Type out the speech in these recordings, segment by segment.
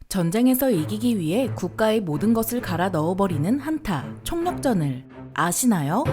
전쟁에서 이기기 위해 국가의 모든 것을 갈아 넣어버리는 한타, 총력전을 아시나요?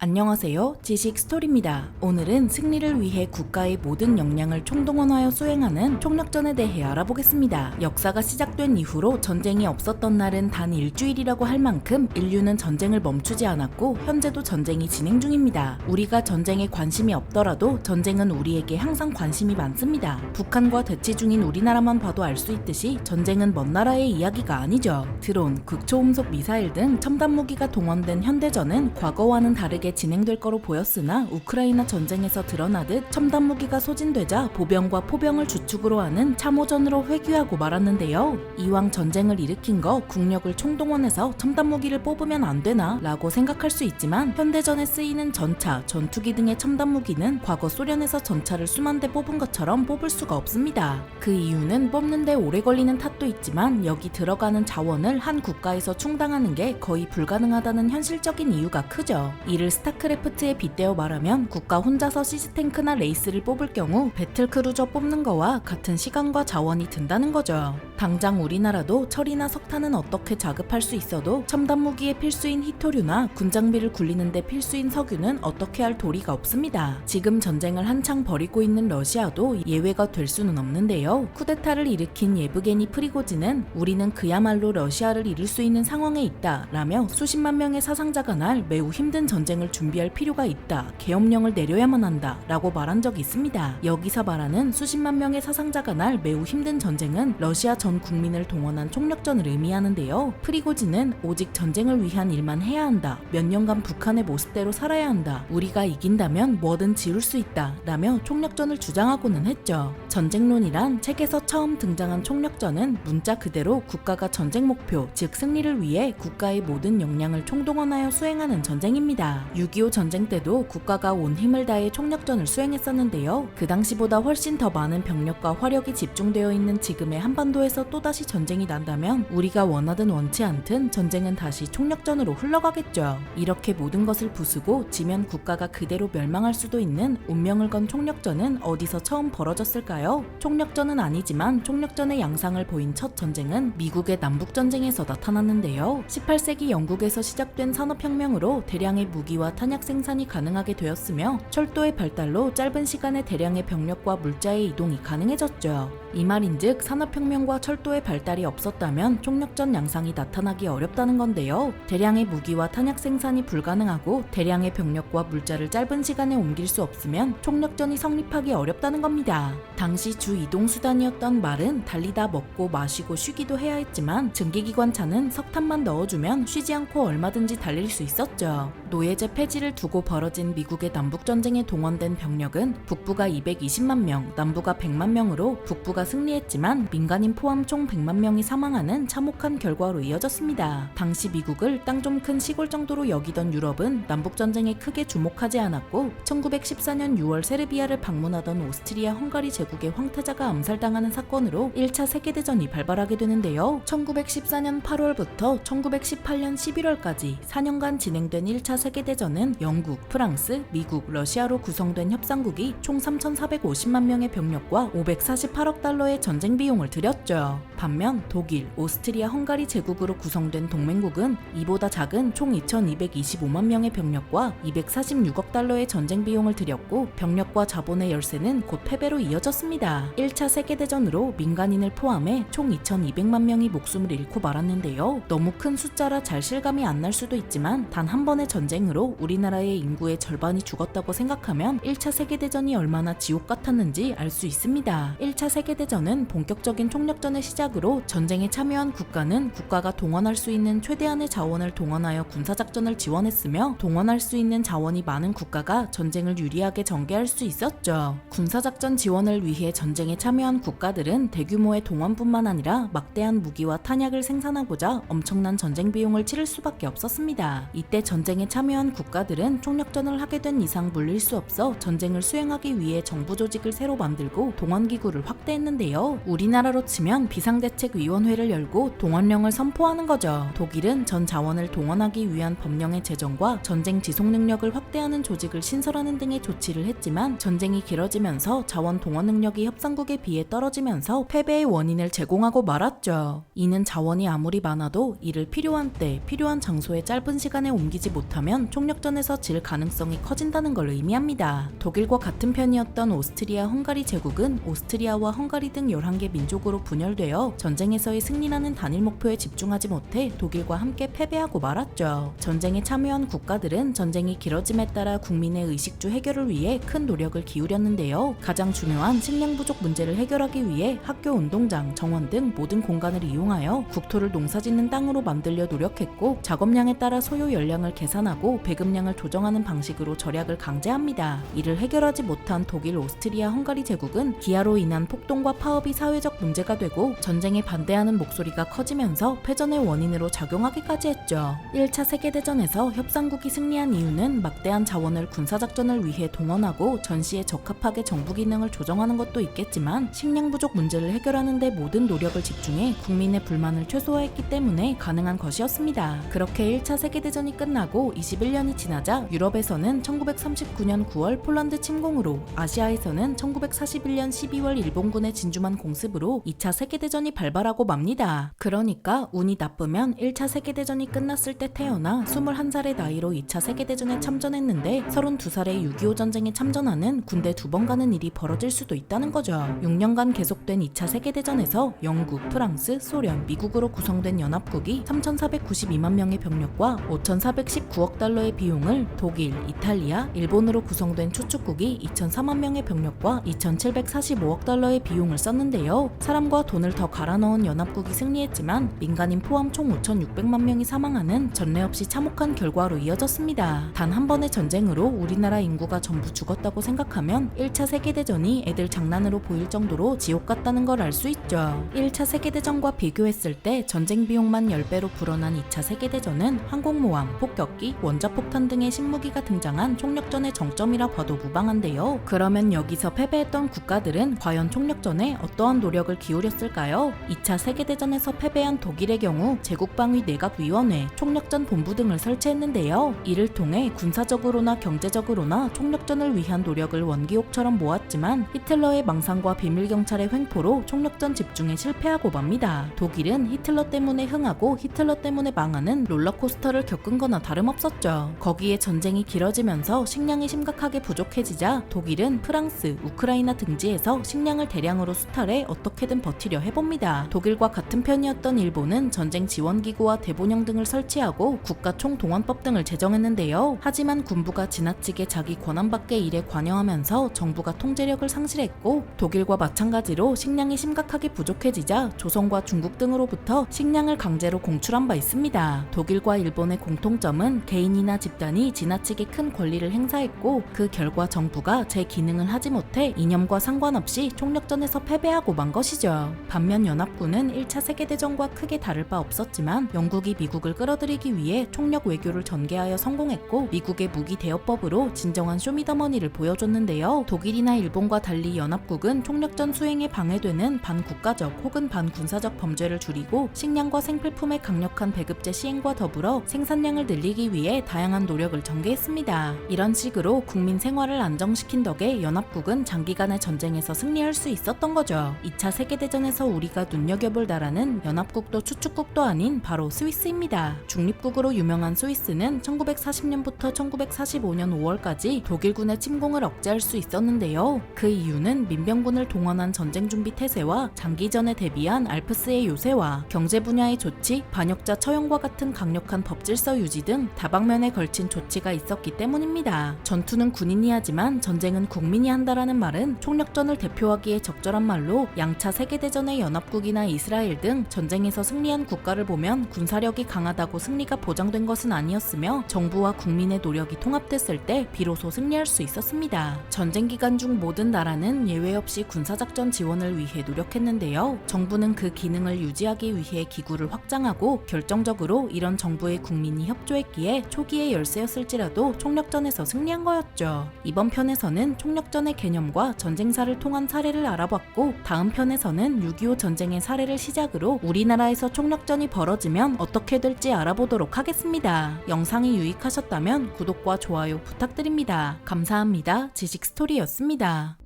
안녕하세요. 지식 스토리입니다. 오늘은 승리를 위해 국가의 모든 역량을 총동원하여 수행하는 총력전에 대해 알아보겠습니다. 역사가 시작된 이후로 전쟁이 없었던 날은 단 일주일이라고 할 만큼 인류는 전쟁을 멈추지 않았고 현재도 전쟁이 진행 중입니다. 우리가 전쟁에 관심이 없더라도 전쟁은 우리에게 항상 관심이 많습니다. 북한과 대치 중인 우리나라만 봐도 알 수 있듯이 전쟁은 먼 나라의 이야기가 아니죠. 드론, 극초음속 미사일 등 첨단 무기가 동원된 현대전은 과거와는 다르게 진행될 거로 보였으나 우크라이나 전쟁에서 드러나듯 첨단 무기가 소진되자 보병과 포병을 주축으로 하는 참호전으로 회귀하고 말았는데요. 이왕 전쟁을 일으킨 거 국력을 총동원해서 첨단 무기를 뽑으면 안 되나 라고 생각할 수 있지만 현대전에 쓰이는 전차, 전투기 등의 첨단 무기는 과거 소련에서 전차를 수만 대 뽑은 것처럼 뽑을 수가 없습니다. 그 이유는 뽑는데 오래 걸리는 탓도 있지만 여기 들어가는 자원을 한 국가에서 충당하는 게 거의 불가능하다는 현실적인 이유가 크죠. 이를 스타크래프트에 빗대어 말하면 국가 혼자서 시스탱크나 레이스를 뽑을 경우 배틀크루저 뽑는 거와 같은 시간과 자원이 든다는 거죠. 당장 우리나라도 철이나 석탄은 어떻게 자급할 수 있어도 첨단 무기의 필수인 히토류나 군장비를 굴리는데 필수인 석유는 어떻게 할 도리가 없습니다. 지금 전쟁을 한창 벌이고 있는 러시아도 예외가 될 수는 없는데요. 쿠데타를 일으킨 예브게니 프리고진은 우리는 그야말로 러시아를 이룰 수 있는 상황에 있다 라며 수십만 명의 사상자가 날 매우 힘든 전쟁을 준비할 필요가 있다. 계엄령을 내려야만 한다. 라고 말한 적이 있습니다. 여기서 말하는 수십만 명의 사상자가 날 매우 힘든 전쟁은 러시아 전 국민을 동원한 총력전을 의미하는데요. 프리고진은 오직 전쟁을 위한 일만 해야 한다. 몇 년간 북한의 모습대로 살아야 한다. 우리가 이긴다면 뭐든 지을 수 있다. 라며 총력전을 주장하고는 했죠. 전쟁론이란 책에서 처음 등장한 총력전은 문자 그대로 국가가 전쟁 목표, 즉 승리를 위해 국가의 모든 역량을 총동원하여 수행하는 전쟁입니다. 6.25 전쟁 때도 국가가 온 힘을 다해 총력전을 수행했었는데요. 그 당시보다 훨씬 더 많은 병력과 화력이 집중되어 있는 지금의 한반도에서 또다시 전쟁이 난다면 우리가 원하든 원치 않든 전쟁은 다시 총력전으로 흘러가겠죠. 이렇게 모든 것을 부수고 지면 국가가 그대로 멸망할 수도 있는 운명을 건 총력전은 어디서 처음 벌어졌을까요? 총력전은 아니지만 총력전의 양상을 보인 첫 전쟁은 미국의 남북전쟁에서 나타났는데요. 18세기 영국에서 시작된 산업혁명으로 대량의 무기와 탄약 생산이 가능하게 되었으며 철도의 발달로 짧은 시간에 대량의 병력과 물자의 이동이 가능해졌죠. 이 말인즉 산업혁명과 철도의 발달이 없었다면 총력전 양상이 나타나기 어렵다는 건데요. 대량의 무기와 탄약 생산이 불가능하고 대량의 병력과 물자를 짧은 시간에 옮길 수 없으면 총력전이 성립하기 어렵다는 겁니다. 당시 주 이동수단이었던 말은 달리다 먹고 마시고 쉬기도 해야 했지만 증기기관차는 석탄만 넣어주면 쉬지 않고 얼마든지 달릴 수 있었죠. 노예제 폐지를 두고 벌어진 미국의 남북전쟁에 동원된 병력은 북부가 220만 명, 남부가 100만 명으로 북부가 승리했지만 민간인 포함 총 100만 명이 사망하는 참혹한 결과로 이어졌습니다. 당시 미국을 땅 좀 큰 시골 정도로 여기던 유럽은 남북전쟁에 크게 주목하지 않았고 1914년 6월 세르비아를 방문하던 오스트리아 헝가리 제국의 황태자가 암살당하는 사건으로 1차 세계대전이 발발하게 되는데요. 1914년 8월부터 1918년 11월까지 4년간 진행된 1차 세계대전은 영국, 프랑스, 미국, 러시아로 구성된 협상국이 총 3,450만 명의 병력과 548억 달러의 전쟁 비용을 들였죠. 반면 독일, 오스트리아, 헝가리 제국으로 구성된 동맹국은 이보다 작은 총 2,225만 명의 병력과 246억 달러의 전쟁 비용을 들였고 병력과 자본의 열세는 곧 패배로 이어졌습니다. 1차 세계대전으로 민간인을 포함해 총 2,200만 명이 목숨을 잃고 말았는데요. 너무 큰 숫자라 잘 실감이 안 날 수도 있지만 단 한 번의 전쟁으로 우리나라의 인구의 절반이 죽었다고 생각하면 1차 세계대전이 얼마나 지옥 같았는지 알 수 있습니다. 1차 세계대전은 본격적인 총력전의 시작으로 전쟁에 참여한 국가는 국가가 동원할 수 있는 최대한의 자원을 동원하여 군사작전을 지원했으며 동원할 수 있는 자원이 많은 국가가 전쟁을 유리하게 전개할 수 있었죠. 군사작전 지원을 위해 전쟁에 참여한 국가들은 대규모의 동원뿐만 아니라 막대한 무기와 탄약을 생산하고자 엄청난 전쟁 비용을 치를 수밖에 없었습니다. 이때 전쟁에 참여한 국가들은 총력전을 하게 된 이상 물릴 수 없어 전쟁을 수행하기 위해 정부 조직을 새로 만들고 동원기구를 확대했는데요. 했는데요. 우리나라로 치면 비상대책위원회를 열고 동원령을 선포하는 거죠. 독일은 전 자원을 동원하기 위한 법령의 제정과 전쟁 지속 능력을 확대하는 조직을 신설하는 등의 조치를 했지만 전쟁이 길어지면서 자원 동원 능력이 협상국에 비해 떨어지면서 패배의 원인을 제공하고 말았죠. 이는 자원이 아무리 많아도 이를 필요한 때, 필요한 장소에 짧은 시간에 옮기지 못하면 총력전에서 질 가능성이 커진다는 걸 의미합니다. 독일과 같은 편이었던 오스트리아 헝가리 제국은 오스트리아와 헝가리 등 11개 민족으로 분열되어 전쟁에서의 승리라는 단일 목표에 집중하지 못해 독일과 함께 패배하고 말았죠. 전쟁에 참여한 국가들은 전쟁이 길어짐에 따라 국민의 의식주 해결을 위해 큰 노력을 기울였는데요. 가장 중요한 식량 부족 문제를 해결하기 위해 학교 운동장, 정원 등 모든 공간을 이용하여 국토를 농사짓는 땅으로 만들려 노력했고 작업량에 따라 소요 열량을 계산하고 배급량을 조정하는 방식으로 절약을 강제합니다. 이를 해결하지 못한 독일, 오스트리아, 헝가리 제국은 기아로 인한 폭동과 파업이 사회적 문제가 되고 전쟁에 반대하는 목소리가 커지면서 패전의 원인으로 작용하기까지 했죠. 1차 세계대전에서 협상국이 승리한 이유는 막대한 자원을 군사작전을 위해 동원하고 전시에 적합하게 정부 기능을 조정하는 것도 있겠지만 식량 부족 문제를 해결하는 데 모든 노력을 집중해 국민의 불만을 최소화했기 때문에 가능한 것이었습니다. 그렇게 1차 세계대전이 끝나고 21년이 지나자 유럽에서는 1939년 9월 폴란드 침공으로, 아시아에서는 1941년 12월 일본군의 진주만 공습으로 2차 세계대전이 발발하고 맙니다. 그러니까 운이 나쁘면 1차 세계대전이 끝났을 때 태어나 21살의 나이로 2차 세계대전에 참전했는데 32살에 6.25 전쟁에 참전하는 군대 2번 가는 일이 벌어질 수도 있다는 거죠. 6년간 계속된 2차 세계대전에서 영국, 프랑스, 소련, 미국으로 구성된 연합국이 3,492만 명의 병력과 5,419억 달러의 비용을 독일, 이탈리아, 일본으로 구성된 추축국이 2,004만 명의 병력과 2,745억 달러의 비용을 썼는데요. 사람과 돈을 더 갈아 넣은 연합국이 승리했지만 민간인 포함 총 5,600만 명이 사망하는 전례 없이 참혹한 결과로 이어졌습니다. 단 한 번의 전쟁으로 우리나라 인구가 전부 죽었다고 생각하면 1차 세계대전이 애들 장난으로 보일 정도로 지옥 같다는 걸 알 수 있죠. 1차 세계대전과 비교했을 때 전쟁 비용만 10배로 불어난 2차 세계대전은 항공모함, 폭격기, 원자폭탄 등의 신무기가 등장한 총력전의 정점이라 봐도 무방한데요. 그러면 여기서 패배했던 국가들은 과연 총력전에 어떠한 노력을 기울였을까요? 2차 세계대전에서 패배한 독일의 경우 제국방위내각위원회, 총력전 본부 등을 설치했는데요. 이를 통해 군사적으로나 경제적으로나 총력전을 위한 노력을 원기옥처럼 모았지만 히틀러의 망상과 비밀경찰의 횡포로 총력전 집중에 실패하고 맙니다. 독일은 히틀러 때문에 흥하고 히틀러 때문에 망하는 롤러코스터를 겪은 거나 다름없었죠. 거기에 전쟁이 길어지면서 식량이 심각하게 부족해지자 독일은 프랑스, 우크라이나 등지에서 식량을 대량으로 수탈해 어떻게든 버티려 해봅니다. 독일과 같은 편이었던 일본은 전쟁 지원기구와 대본영 등을 설치하고 국가총동원법 등을 제정했는데요. 하지만 군부가 지나치게 자기 권한 밖의 일에 관여하면서 정부가 통제력을 상실했고 독일과 마찬가지로 식량이 심각하게 부족해지자 조선과 중국 등으로부터 식량을 강제로 공출한 바 있습니다. 독일과 일본의 공통점은 개인이나 집단이 지나치게 큰 권리를 행사했고 그 결과 정부가 제 기능을 하지 못해 이념과 상관없이 총력전에서 패배하고 만 것이죠. 반면 연합군은 1차 세계대전과 크게 다를 바 없었지만 영국이 미국을 끌어들이기 위해 총력 외교를 전개하여 성공했고 미국의 무기 대여법으로 진정한 쇼미더머니를 보여줬는데요. 독일이나 일본과 달리 연합국은 총력전 수행에 방해되는 반국가적 혹은 반군사적 범죄를 줄이고 식량과 생필품의 강력한 배급제 시행과 더불어 생산량을 늘리기 위해 다양한 노력을 전개했습니다. 이런 식으로 국민 생활을 안정시킨 덕에 연합국은 장기간의 전쟁에서 승리할 수 있었던 거죠. 2차 세계대전에서 우리가 눈여겨볼 나라는 연합국도 추축국도 아닌 바로 스위스입니다. 중립국으로 유명한 스위스는 1940년부터 1945년 5월까지 독일군의 침공을 억제할 수 있었는데요. 그 이유는 민병군을 동원한 전쟁 준비 태세와 장기전에 대비한 알프스의 요새와 경제 분야의 조치, 반역자 처형과 같은 강력한 법질서 유지 등 다방면에 걸친 조치가 있었기 때문입니다. 전투는 군인이 하지만 전쟁은 국민이 한다라는 말은 총력전을 대표하기에 적절한 말로 양차 세계대전의 연합국이나 이스라엘 등 전쟁에서 승리한 국가를 보면 군사력이 강하다고 승리가 보장된 것은 아니었으며 정부와 국민의 노력이 통합됐을 때 비로소 승리할 수 있었습니다. 전쟁 기간 중 모든 나라는 예외 없이 군사작전 지원을 위해 노력했는데요. 정부는 그 기능을 유지하기 위해 기구를 확장하고 결정적으로 이런 정부의 국민이 협조했기에 초기의 열세였을지라도 총력전에서 승리한 거였죠. 이번 편에서는 총력전의 개념과 전쟁사를 통한 사례를 알아볼 알아봤고, 다음 편에서는 6.25 전쟁의 사례를 시작으로 우리나라에서 총력전이 벌어지면 어떻게 될지 알아보도록 하겠습니다. 영상이 유익하셨다면 구독과 좋아요 부탁드립니다. 감사합니다. 지식스토리였습니다.